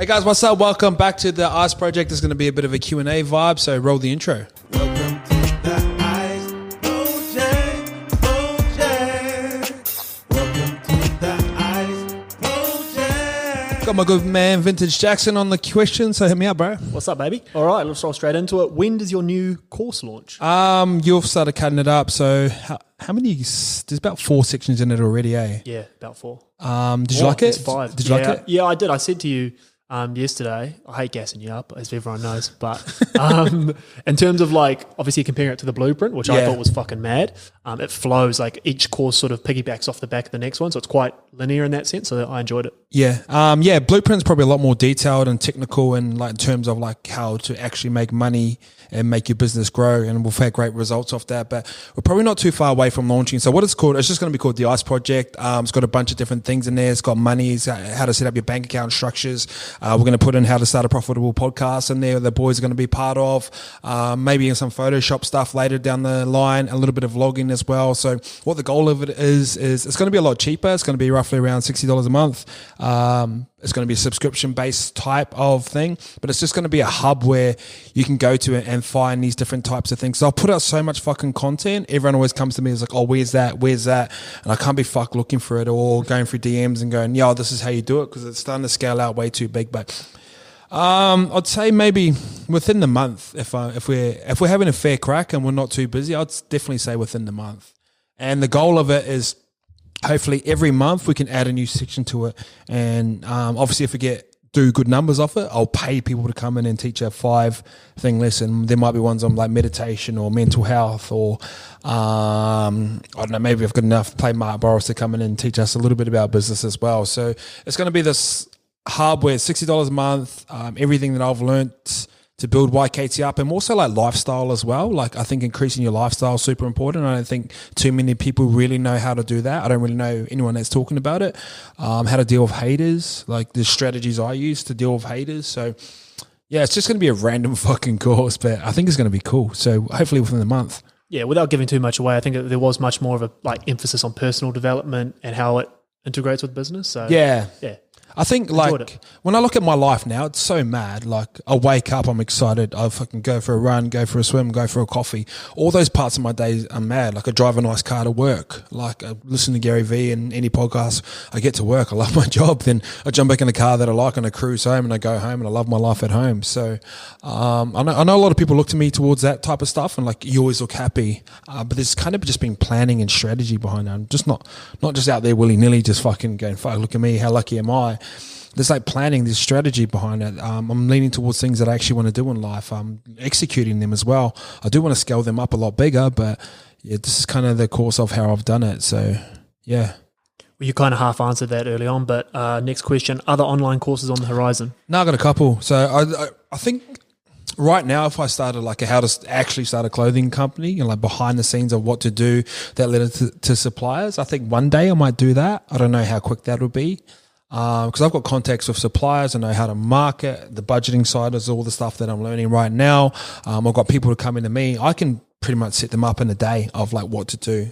Hey guys, what's up? Welcome back to the Ice Project. There's going to be a bit of a Q&A vibe, so roll the intro. Welcome to the Ice Project. Welcome to the Ice Project. Got my good man Vintage Jackson on the question, so hit me up, bro. What's up, baby? All right, let's roll straight into it. When does your new course launch? You've started cutting it up, so how many? There's about 4 sections in it already, eh? Yeah, about 4. Did you like it? It's 5. Did you like it? Yeah, I did. I said to you yesterday, I hate gassing you up, as everyone knows, but in terms of like, obviously comparing it to the blueprint, which I thought was fucking mad, it flows, like each course sort of piggybacks off the back of the next one, so it's quite linear in that sense, so I enjoyed it. Yeah. Blueprint's probably a lot more detailed and technical and like in terms of like how to actually make money and make your business grow, and we've had great results off that, but we're probably not too far away from launching. So what it's called, it's just going to be called the Ice Project. It's got a bunch of different things in there. It's got money, it's how to set up your bank account structures. We're going to put in how to start a profitable podcast in there. The boys are going to be part of, maybe in some Photoshop stuff later down the line, a little bit of vlogging as well. So what the goal of it is it's going to be a lot cheaper. It's going to be roughly around $60 a month. It's going to be a subscription-based type of thing, but it's just going to be a hub where you can go to and find these different types of things. So I'll put out so much fucking content. Everyone always comes to me and is like, oh, where's that? And I can't be fucked looking for it or going through DMs and going, yo, this is how you do it, because it's starting to scale out way too big. But I'd say maybe within the month, if we're having a fair crack and we're not too busy, I'd definitely say within the month. And the goal of it is hopefully every month we can add a new section to it. And obviously if we do good numbers off it, I'll pay people to come in and teach a 5-thing lesson. There might be ones on like meditation or mental health, or I don't know, maybe I've got enough play Mark Boris to come in and teach us a little bit about business as well. So it's going to be this hub where it's $60 a month, everything that I've learnt to build YKTR up, and also like lifestyle as well. Like I think increasing your lifestyle is super important. I don't think too many people really know how to do that. I don't really know anyone that's talking about it. How to deal with haters, like the strategies I use to deal with haters. So yeah, it's just going to be a random fucking course, but I think it's going to be cool. So hopefully within the month. Yeah, without giving too much away, I think there was much more of a like emphasis on personal development and how it integrates with business. So yeah. I think Enjoyed it. When I look at my life now, it's so mad. Like I wake up, I'm excited. I fucking go for a run, go for a swim, go for a coffee. All those parts of my day are mad. Like I drive a nice car to work. Like I listen to Gary Vee and any podcast. I get to work. I love my job. Then I jump back in the car that I like and I cruise home and I go home and I love my life at home. So I know a lot of people look to me towards that type of stuff and like you always look happy. But there's kind of just been planning and strategy behind that. I'm just not just out there willy-nilly just fucking going, fuck, look at me, how lucky am I? There's like planning, there's strategy behind it. I'm leaning towards things that I actually want to do in life. I'm executing them as well. I do want to scale them up a lot bigger, but yeah, this is kind of the course of how I've done it. So yeah. Well, you kind of half answered that early on, but next question, other online courses on the horizon? No, I got a couple. So I think right now, if I started like how to actually start a clothing company and like behind the scenes of what to do that led to suppliers, I think one day I might do that. I don't know how quick that would be. Because I've got contacts with suppliers, I know how to market. The budgeting side is all the stuff that I'm learning right now. I've got people who come into me. I can pretty much set them up in a day of like what to do.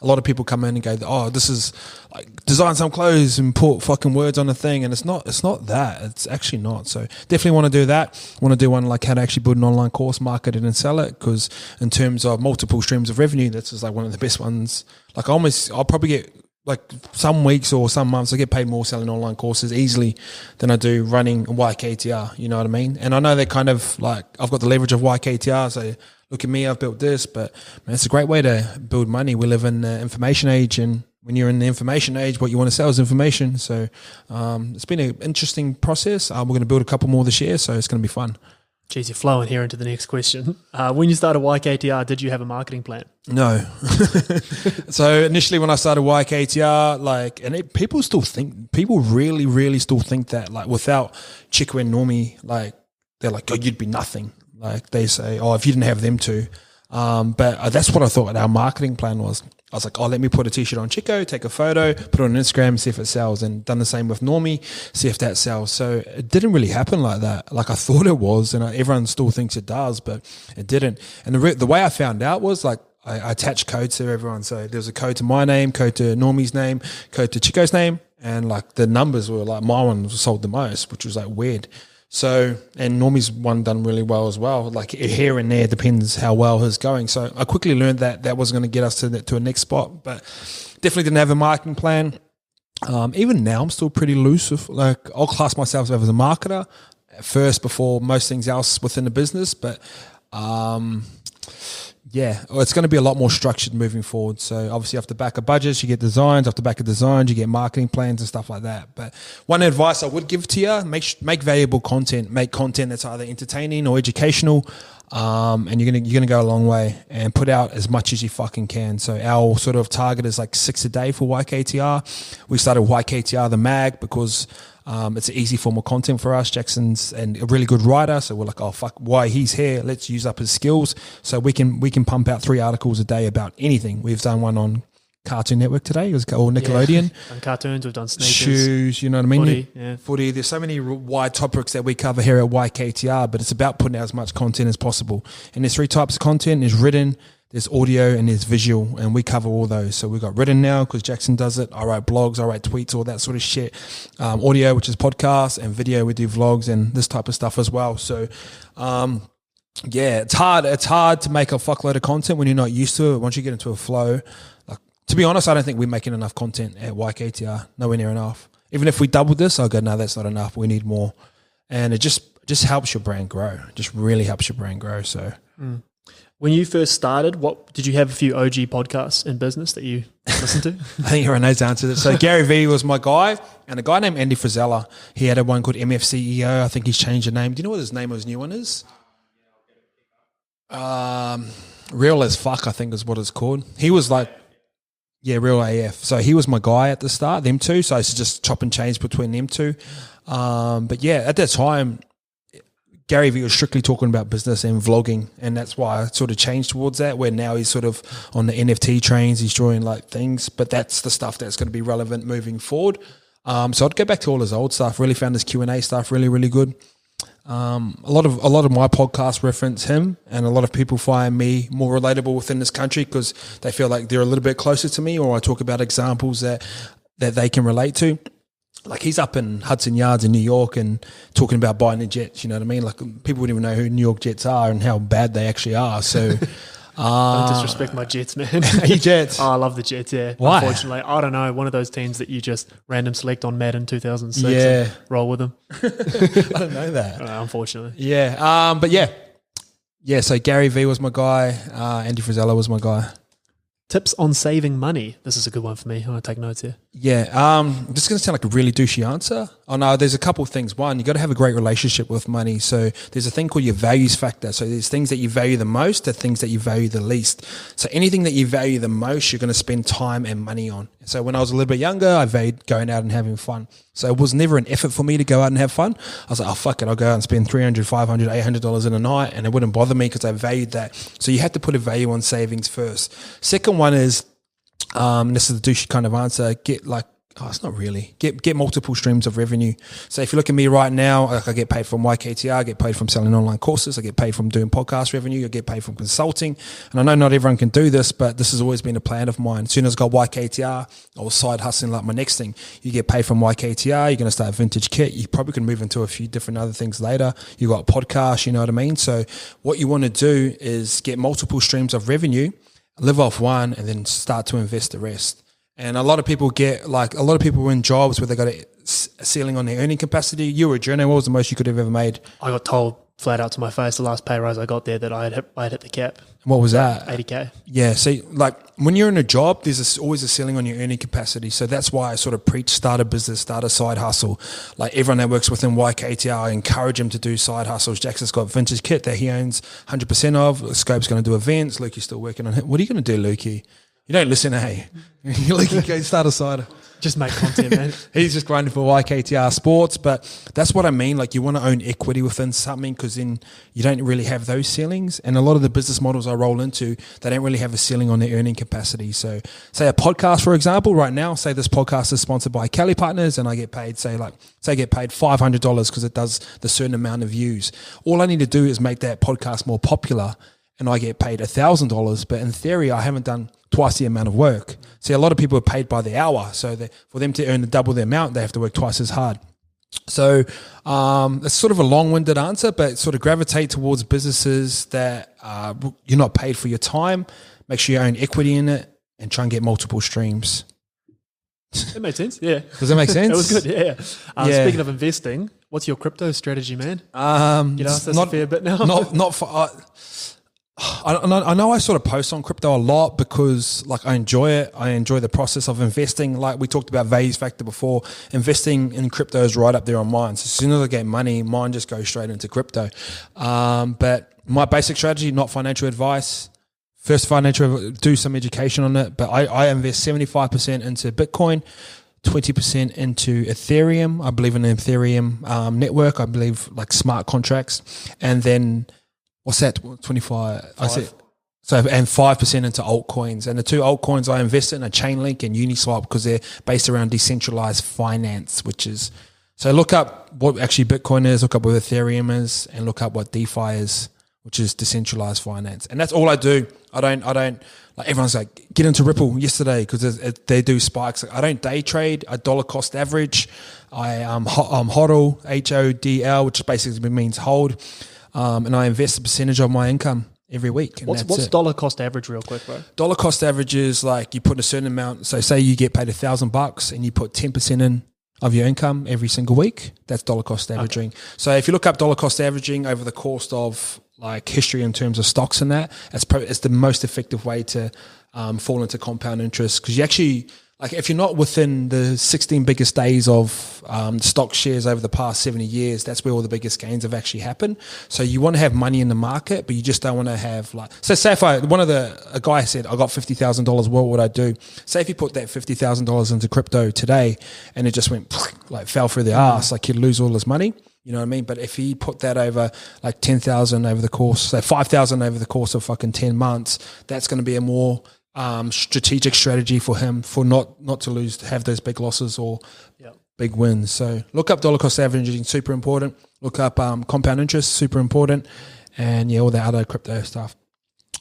A lot of people come in and go, oh, this is like design some clothes and put fucking words on a thing, and it's not that. It's actually not. So definitely want to do that. Want to do one like how to actually build an online course, market it and sell it, because in terms of multiple streams of revenue, this is like one of the best ones. Like I'll probably get like some weeks or some months I get paid more selling online courses easily than I do running YKTR, you know what I mean? And I know they're kind of like, I've got the leverage of YKTR, so look at me, I've built this, but man, it's a great way to build money. We live in the information age, and when you're in the information age, what you want to sell is information. So it's been an interesting process. We're going to build a couple more this year, so it's going to be fun. Jeez, you're flowing here into the next question. When you started YKTR, did you have a marketing plan? No. So initially when I started YKTR, people really, really still think that like without Chico and Normie, like they're like, oh, you'd be nothing. Like they say, oh, if you didn't have them too. But that's what I thought our marketing plan was. I was like, oh, let me put a t-shirt on Chico, take a photo, put it on Instagram, see if it sells, and done the same with Normie, see if that sells. So it didn't really happen like that. Like I thought it was, and everyone still thinks it does, but it didn't. And the way I found out was like, I attached codes to everyone. So there was a code to my name, code to Normie's name, code to Chico's name, and like the numbers were like my one was sold the most, which was like weird. So, and Normie's one done really well as well. Like here and there depends how well his going. So I quickly learned that wasn't going to get us to a next spot, but definitely didn't have a marketing plan. Even now, I'm still pretty loose with, like, I'll class myself as a marketer at first before most things else within the business, but yeah, it's going to be a lot more structured moving forward. So obviously off the back of budgets, you get designs. Off the back of designs, you get marketing plans and stuff like that. But one advice I would give to you, make valuable content. Make content that's either entertaining or educational, and you're gonna go a long way, and put out as much as you fucking can. So our sort of target is like 6 a day for YKTR. We started YKTR the mag because it's an easy form of content for us. Jackson's a really good writer, so we're like, oh fuck, why he's here? Let's use up his skills so we can pump out 3 articles a day about anything. We've done one on Cartoon Network today, or Nickelodeon. Yeah. On cartoons, we've done sneakers, shoes. You know what I mean? footy, yeah. Footy. There's so many wide topics that we cover here at YKTR, but it's about putting out as much content as possible. And there's 3 types of content: there's written, there's audio, and there's visual, and we cover all those. So we've got written now because Jackson does it. I write blogs, I write tweets, all that sort of shit. Audio, which is podcasts, and video, we do vlogs and this type of stuff as well. So, yeah, it's hard. It's hard to make a fuckload of content when you're not used to it. Once you get into a flow, like, to be honest, I don't think we're making enough content at YKTR. Nowhere near enough. Even if we doubled this, I'll go, no, that's not enough. We need more. And it just helps your brand grow. It just really helps your brand grow. So. When you first started, what did you have a few OG podcasts in business that you listened to? I think everyone knows the answer to this. So Gary Vee was my guy, and a guy named Andy Frisella. He had a one called MFCEO. I think he's changed the name. Do you know what his name of his new one is? Real as Fuck, I think is what it's called. He was like, yeah, Real AF. So he was my guy at the start, them two. So I used to just chop and change between them two. But yeah, at that time, Gary Vee was strictly talking about business and vlogging, and that's why I sort of changed towards that, where now he's sort of on the NFT trains, he's drawing like things, but that's the stuff that's going to be relevant moving forward. So I'd go back to all his old stuff. Really found his Q&A stuff really, really good. A lot of my podcasts reference him, and a lot of people find me more relatable within this country because they feel like they're a little bit closer to me, or I talk about examples that they can relate to. Like he's up in Hudson Yards in New York and talking about buying the jets, you know what I mean? Like people wouldn't even know who New York Jets are and how bad they actually are. So don't disrespect my Jets, man. Are you Jets? Oh, I love the Jets, yeah. Why? Unfortunately, I don't know. One of those teams that you just random select on Madden 2006 Yeah. and roll with them. I don't know that. Unfortunately. Yeah. But yeah. Yeah, so Gary Vee was my guy. Andy Frisella was my guy. Tips on saving money. This is a good one for me. I want to take notes here. Yeah, this is going to sound like a really douchey answer. Oh no, there's a couple of things. One, you got to have a great relationship with money. So there's a thing called your values factor. So there's things that you value the most, the things that you value the least. So anything that you value the most, you're going to spend time and money on. So when I was a little bit younger, I valued going out and having fun. So it was never an effort for me to go out and have fun. I was like, oh, fuck it. I'll go out and spend $300, $500, $800 in a night, and it wouldn't bother me because I valued that. So you have to put a value on savings first. Second one is, this is the douchey kind of answer, it's not really. Get multiple streams of revenue. So if you look at me right now, like I get paid from YKTR, I get paid from selling online courses, I get paid from doing podcast revenue, I get paid from consulting. And I know not everyone can do this, but this has always been a plan of mine. As soon as I got YKTR, I was side hustling like my next thing. You get paid from YKTR, you're going to start Vintage Kit. You probably can move into a few different other things later. You got a podcast, you know what I mean? So what you want to do is get multiple streams of revenue, live off one, and then start to invest the rest. And a lot of people are in jobs where they got a ceiling on their earning capacity. You were a journo. What was the most you could have ever made? I got told flat out to my face the last pay rise I got there that I had hit the cap. What was that? 80K. Yeah. So like when you're in a job, there's always a ceiling on your earning capacity. So that's why I sort of preach start a business, start a side hustle. Like everyone that works within YKTR, I encourage them to do side hustles. Jackson's got Vintage Kit that he owns 100% of. Scope's going to do events. Lukey's still working on it. What are you going to do, Lukey? You don't listen, hey? Lukey, go start a side. Just make content, man. He's just grinding for YKTR Sports, but that's what I mean. Like you want to own equity within something because then you don't really have those ceilings. And a lot of the business models I roll into, they don't really have a ceiling on their earning capacity. So say a podcast, for example, right now, say this podcast is sponsored by Kelly Partners and I get paid, say I get paid $500 because it does the certain amount of views. All I need to do is make that podcast more popular, and I get paid $1,000, but in theory, I haven't done twice the amount of work. See, a lot of people are paid by the hour, so for them to earn double the amount, they have to work twice as hard. So it's sort of a long-winded answer, but sort of gravitate towards businesses that you're not paid for your time. Make sure you own equity in it and try and get multiple streams. That made sense. Yeah. Does that make sense? It was good. Yeah. Yeah. Speaking of investing, what's your crypto strategy, man? You know, that's a fair bit now. Not for. I know I sort of post on crypto a lot because like I enjoy it. I enjoy the process of investing. Like we talked about value factor before, investing in crypto is right up there on mine. So as soon as I get money, mine just goes straight into crypto. But my basic strategy, not financial advice. First do some education on it. But I invest 75% into Bitcoin, 20% into Ethereum. I believe in the Ethereum network. I believe like smart contracts. And then what's that? 25. I said so, and 5% into altcoins. And the two altcoins I invest in are Chainlink and Uniswap because they're based around decentralized finance, which is so look up what actually Bitcoin is, look up what Ethereum is, and look up what DeFi is, which is decentralized finance. And that's all I do. I don't like everyone's like get into Ripple yesterday because they do spikes. I don't day trade. I dollar cost average. I HODL, HODL, which basically means hold. And I invest a percentage of my income every week. And what's dollar cost average real quick, bro? Dollar cost average is like you put a certain amount. So say you get paid $1,000 and you put 10% in of your income every single week. That's dollar cost averaging. Okay. So if you look up dollar cost averaging over the course of like history in terms of stocks and that, it's the most effective way to fall into compound interest because you actually like if you're not within the 16 biggest days of stock shares over the past 70 years, that's where all the biggest gains have actually happened. So you want to have money in the market, but you just don't want to have like, so say if a guy said, I got $50,000, what would I do? Say if you put that $50,000 into crypto today and it just went like fell through the ass, like you'd lose all his money. You know what I mean? But if he put that over like 10,000 over the course, say 5,000 over the course of fucking 10 months, that's going to be a more strategic strategy for him for not to have those big losses or big wins. So look up dollar cost averaging, super important. Look up compound interest, super important. And all the other crypto stuff.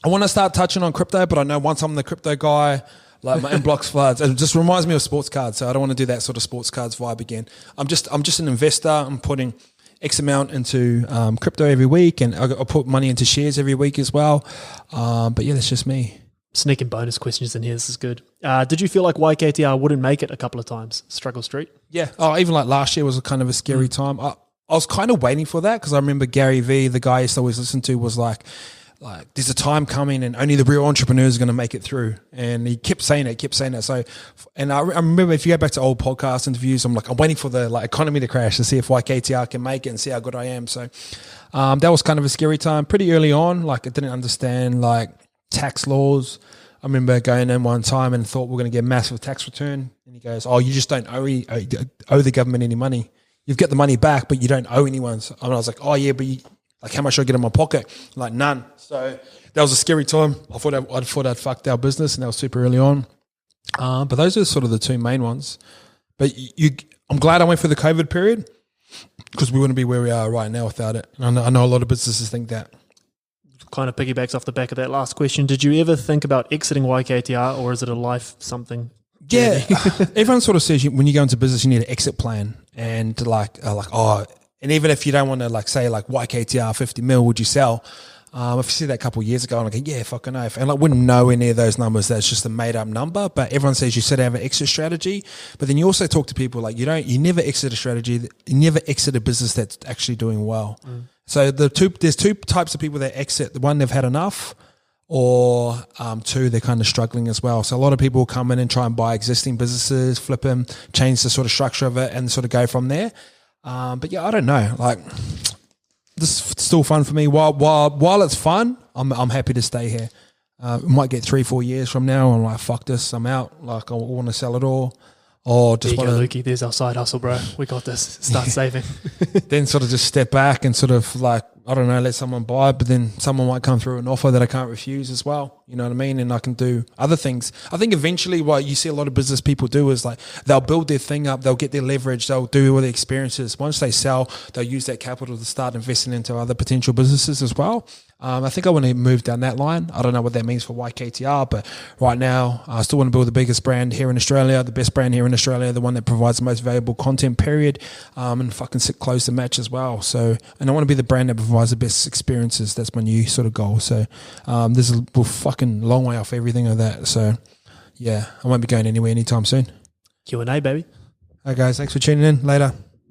I want to start touching on crypto, but I know once I'm the crypto guy, like my inbox floods. It just reminds me of sports cards. So I don't want to do that sort of sports cards vibe again. I'm just an investor. I'm putting X amount into crypto every week, and I put money into shares every week as well. But yeah, that's just me. Sneaking bonus questions in here. This is good. Did you feel like YKTR wouldn't make it a couple of times? Struggle Street? Yeah. Oh, even like last year was a kind of a scary time. I was kind of waiting for that because I remember Gary Vee, the guy I used to always listen to, was like there's a time coming and only the real entrepreneurs are going to make it through. And he kept saying it. So, and I remember if you go back to old podcast interviews, I'm waiting for the economy to crash to see if YKTR can make it and see how good I am. So that was kind of a scary time pretty early on. I didn't understand tax laws. I remember going in one time and thought we're going to get a massive tax return. And he goes, oh, you just don't owe the government any money. You've got the money back, but you don't owe anyone. So, and I was like, oh yeah, but how much should I get in my pocket? None. So that was a scary time. I thought I'd fucked our business, and that was super early on. But those are sort of the two main ones. But I'm glad I went for the COVID period because we wouldn't be where we are right now without it. And I know a lot of businesses think that. Kind of piggybacks off the back of that last question. Did you ever think about exiting YKTR, or is it a life something? Yeah, everyone sort of says when you go into business, you need an exit plan, and and even if you don't want to say YKTR 50 mil, would you sell? If you see that a couple of years ago, and I go, yeah, fucking oath. And wouldn't know any of those numbers. That's just a made up number. But everyone says you should have an exit strategy. But then you also talk to people you never exit a strategy. You never exit a business that's actually doing well. So there's two types of people that exit. The one, they've had enough, or two, they're kind of struggling as well. So a lot of people come in and try and buy existing businesses, flip them, change the sort of structure of it, and sort of go from there. But yeah, I don't know. This is still fun for me. While it's fun, I'm happy to stay here. We might get 3-4 years from now, and I'm like, fuck this, I'm out. I want to sell it all. Or just there you go, Lukey. There's our side hustle, bro. We got this. Start saving. Then sort of just step back and sort of I don't know, let someone buy, but then someone might come through an offer that I can't refuse as well. You know what I mean? And I can do other things. I think eventually what you see a lot of business people do is they'll build their thing up, they'll get their leverage, they'll do all the experiences. Once they sell, they'll use that capital to start investing into other potential businesses as well. I think I want to move down that line. I don't know what that means for YKTR, but right now I still want to build the biggest brand here in Australia, the best brand here in Australia, the one that provides the most valuable content, period, and fucking sit close to match as well. So, and I want to be the brand that provides the best experiences. That's my new sort of goal. So this is we're fucking long way off everything of that. So yeah, I won't be going anywhere anytime soon. Q&A, baby. All right, guys, thanks for tuning in. Later.